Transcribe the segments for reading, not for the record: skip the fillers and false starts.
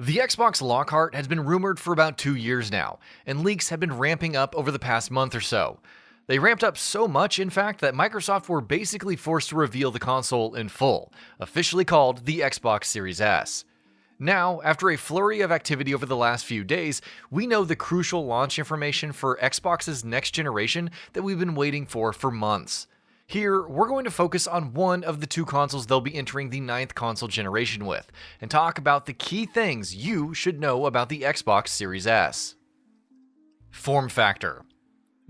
The Xbox Lockhart has been rumored for about 2 years now, and leaks have been ramping up over the past month or so. They ramped up so much, in fact, that Microsoft were basically forced to reveal the console in full, officially called the Xbox Series S. Now, after a flurry of activity over the last few days, we know the crucial launch information for Xbox's next generation that we've been waiting for months. Here, we're going to focus on one of the two consoles they'll be entering the 9th console generation with, and talk about the key things you should know about the Xbox Series S. Form factor.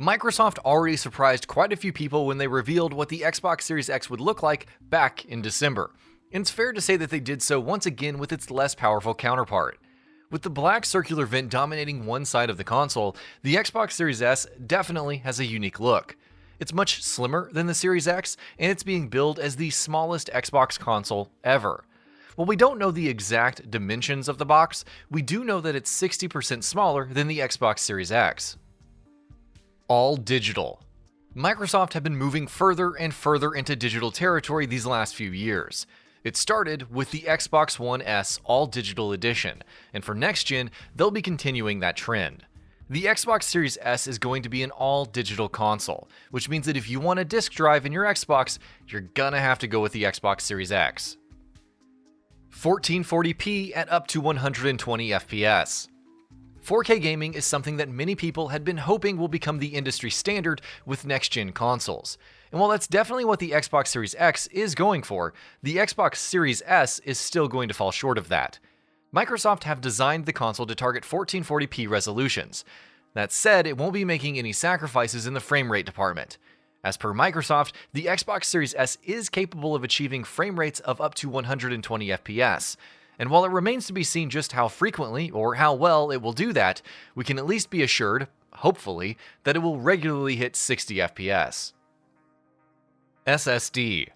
Microsoft already surprised quite a few people when they revealed what the Xbox Series X would look like back in December, and it's fair to say that they did so once again with its less powerful counterpart. With the black circular vent dominating one side of the console, the Xbox Series S definitely has a unique look. It's much slimmer than the Series X, and it's being billed as the smallest Xbox console ever. While we don't know the exact dimensions of the box, we do know that it's 60% smaller than the Xbox Series X. All digital. Microsoft have been moving further and further into digital territory these last few years. It started with the Xbox One S All Digital Edition, and for next gen, they'll be continuing that trend. The Xbox Series S is going to be an all-digital console, which means that if you want a disk drive in your Xbox, you're gonna have to go with the Xbox Series X. 1440p at up to 120 FPS. 4K gaming is something that many people had been hoping will become the industry standard with next-gen consoles. And while that's definitely what the Xbox Series X is going for, the Xbox Series S is still going to fall short of that. Microsoft have designed the console to target 1440p resolutions. That said, it won't be making any sacrifices in the frame rate department. As per Microsoft, the Xbox Series S is capable of achieving frame rates of up to 120 FPS. And while it remains to be seen just how frequently or how well it will do that, we can at least be assured, hopefully, that it will regularly hit 60 FPS. SSD.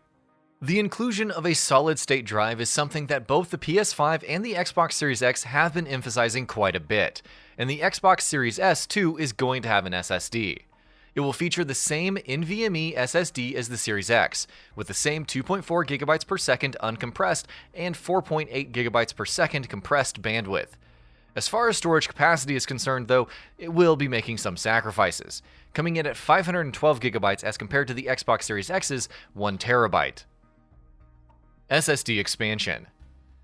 The inclusion of a solid-state drive is something that both the PS5 and the Xbox Series X have been emphasizing quite a bit, and the Xbox Series S too is going to have an SSD. It will feature the same NVMe SSD as the Series X, with the same 2.4GB per second uncompressed and 4.8GB per second compressed bandwidth. As far as storage capacity is concerned, though, it will be making some sacrifices, coming in at 512GB as compared to the Xbox Series X's 1TB. SSD expansion.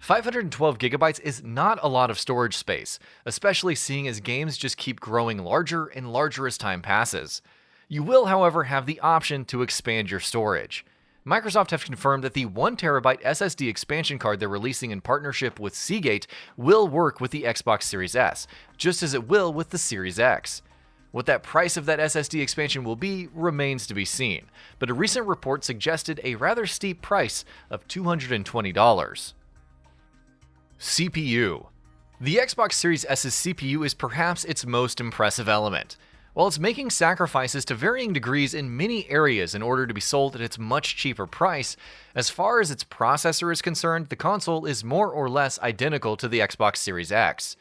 512GB is not a lot of storage space, especially seeing as games just keep growing larger and larger as time passes. You will, however, have the option to expand your storage. Microsoft have confirmed that the 1TB SSD expansion card they're releasing in partnership with Seagate will work with the Xbox Series S, just as it will with the Series X. What that price of that SSD expansion will be remains to be seen, but a recent report suggested a rather steep price of $220. CPU. The Xbox Series S's CPU is perhaps its most impressive element. While it's making sacrifices to varying degrees in many areas in order to be sold at its much cheaper price, as far as its processor is concerned, the console is more or less identical to the Xbox Series X.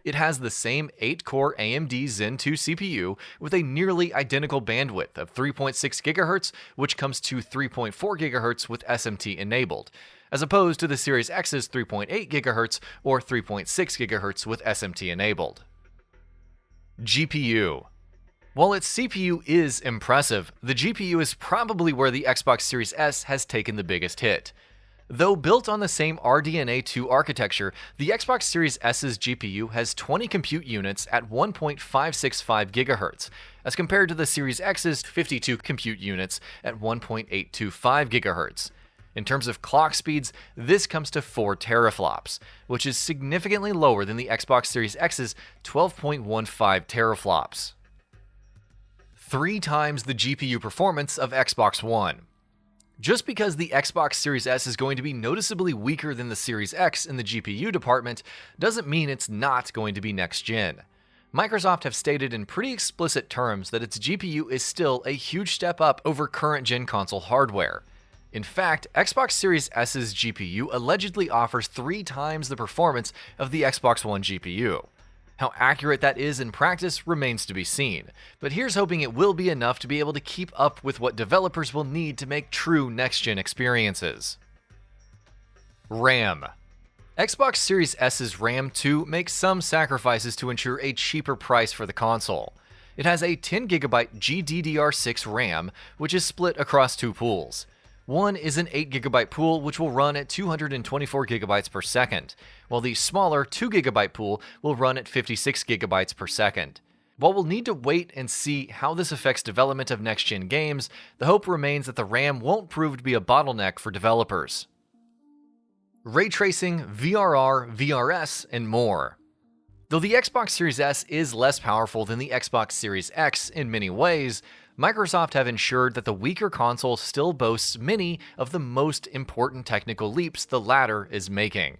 It has the same 8-core AMD Zen 2 CPU with a nearly identical bandwidth of 3.6 GHz, which comes to 3.4 GHz with SMT enabled, as opposed to the Series X's 3.8 GHz or 3.6 GHz with SMT enabled. GPU. While its CPU is impressive, the GPU is probably where the Xbox Series S has taken the biggest hit. Though built on the same RDNA 2 architecture, the Xbox Series S's GPU has 20 compute units at 1.565 GHz, as compared to the Series X's 52 compute units at 1.825 GHz. In terms of clock speeds, this comes to 4 teraflops, which is significantly lower than the Xbox Series X's 12.15 teraflops. 3 times the GPU performance of Xbox One. Just because the Xbox Series S is going to be noticeably weaker than the Series X in the GPU department doesn't mean it's not going to be next-gen. Microsoft have stated in pretty explicit terms that its GPU is still a huge step up over current-gen console hardware. In fact, Xbox Series S's GPU allegedly offers 3 times the performance of the Xbox One GPU. How accurate that is in practice remains to be seen, but here's hoping it will be enough to be able to keep up with what developers will need to make true next-gen experiences. RAM. Xbox Series S's RAM too makes some sacrifices to ensure a cheaper price for the console. It has a 10GB GDDR6 RAM, which is split across two pools. One is an 8GB pool which will run at 224GB per second, while the smaller 2GB pool will run at 56GB per second. While we'll need to wait and see how this affects development of next-gen games, the hope remains that the RAM won't prove to be a bottleneck for developers. Ray tracing, VRR, VRS, and more. Though the Xbox Series S is less powerful than the Xbox Series X in many ways, Microsoft have ensured that the weaker console still boasts many of the most important technical leaps the latter is making.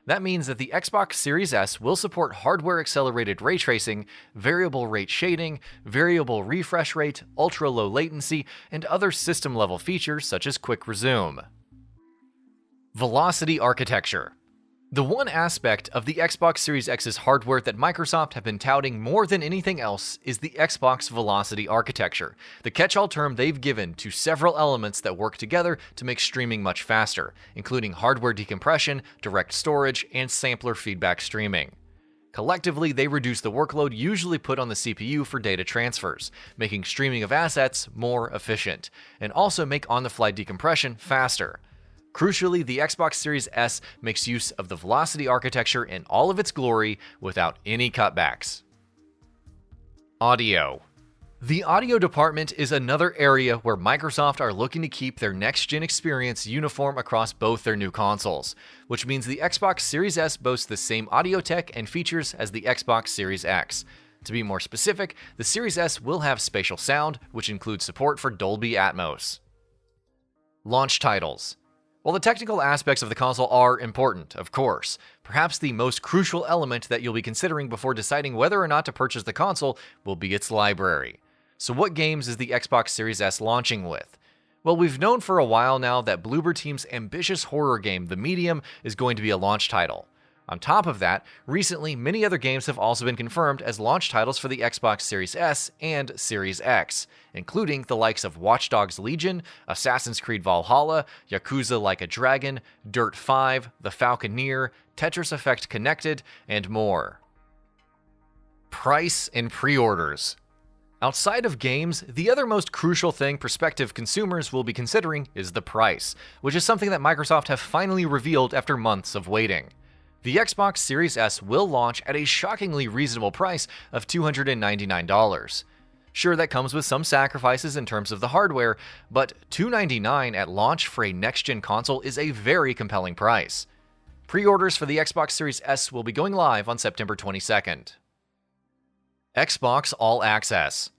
That means that the Xbox Series S will support hardware-accelerated ray tracing, variable rate shading, variable refresh rate, ultra-low latency, and other system-level features such as quick resume. Velocity architecture. The one aspect of the Xbox Series X's hardware that Microsoft have been touting more than anything else is the Xbox Velocity architecture, the catch-all term they've given to several elements that work together to make streaming much faster, including hardware decompression, direct storage, and sampler feedback streaming. Collectively, they reduce the workload usually put on the CPU for data transfers, making streaming of assets more efficient, and also make on-the-fly decompression faster. Crucially, the Xbox Series S makes use of the Velocity architecture in all of its glory without any cutbacks. Audio. The audio department is another area where Microsoft are looking to keep their next-gen experience uniform across both their new consoles, which means the Xbox Series S boasts the same audio tech and features as the Xbox Series X. To be more specific, the Series S will have spatial sound, which includes support for Dolby Atmos. Launch titles. While the technical aspects of the console are important, of course, perhaps the most crucial element that you'll be considering before deciding whether or not to purchase the console will be its library. So what games is the Xbox Series S launching with? Well, we've known for a while now that Bloober Team's ambitious horror game, The Medium, is going to be a launch title. On top of that, recently many other games have also been confirmed as launch titles for the Xbox Series S and Series X, including the likes of Watch Dogs Legion, Assassin's Creed Valhalla, Yakuza Like a Dragon, Dirt 5, The Falconeer, Tetris Effect Connected, and more. Price and pre-orders. Outside of games, the other most crucial thing prospective consumers will be considering is the price, which is something that Microsoft have finally revealed after months of waiting. The Xbox Series S will launch at a shockingly reasonable price of $299. Sure, that comes with some sacrifices in terms of the hardware, but $299 at launch for a next-gen console is a very compelling price. Pre-orders for the Xbox Series S will be going live on September 22nd. Xbox All Access.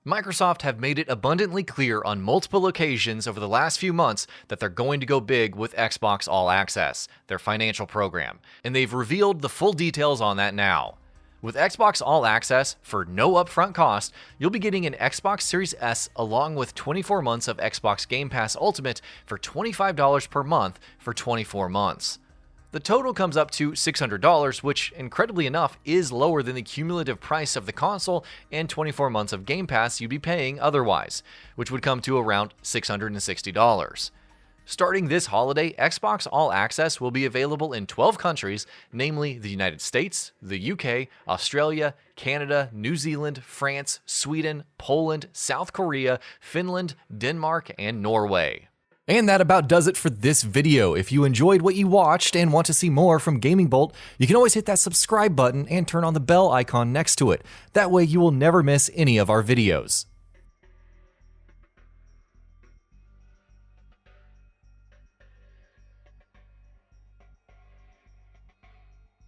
Microsoft have made it abundantly clear on multiple occasions over the last few months that they're going to go big with Xbox All Access, their financial program, and they've revealed the full details on that now. With Xbox All Access, for no upfront cost, you'll be getting an Xbox Series S along with 24 months of Xbox Game Pass Ultimate for $25 per month for 24 months. The total comes up to $600, which, incredibly enough, is lower than the cumulative price of the console and 24 months of Game Pass you'd be paying otherwise, which would come to around $660. Starting this holiday, Xbox All Access will be available in 12 countries, namely the United States, the UK, Australia, Canada, New Zealand, France, Sweden, Poland, South Korea, Finland, Denmark, and Norway. And that about does it for this video. If you enjoyed what you watched and want to see more from GamingBolt, you can always hit that subscribe button and turn on the bell icon next to it. That way you will never miss any of our videos.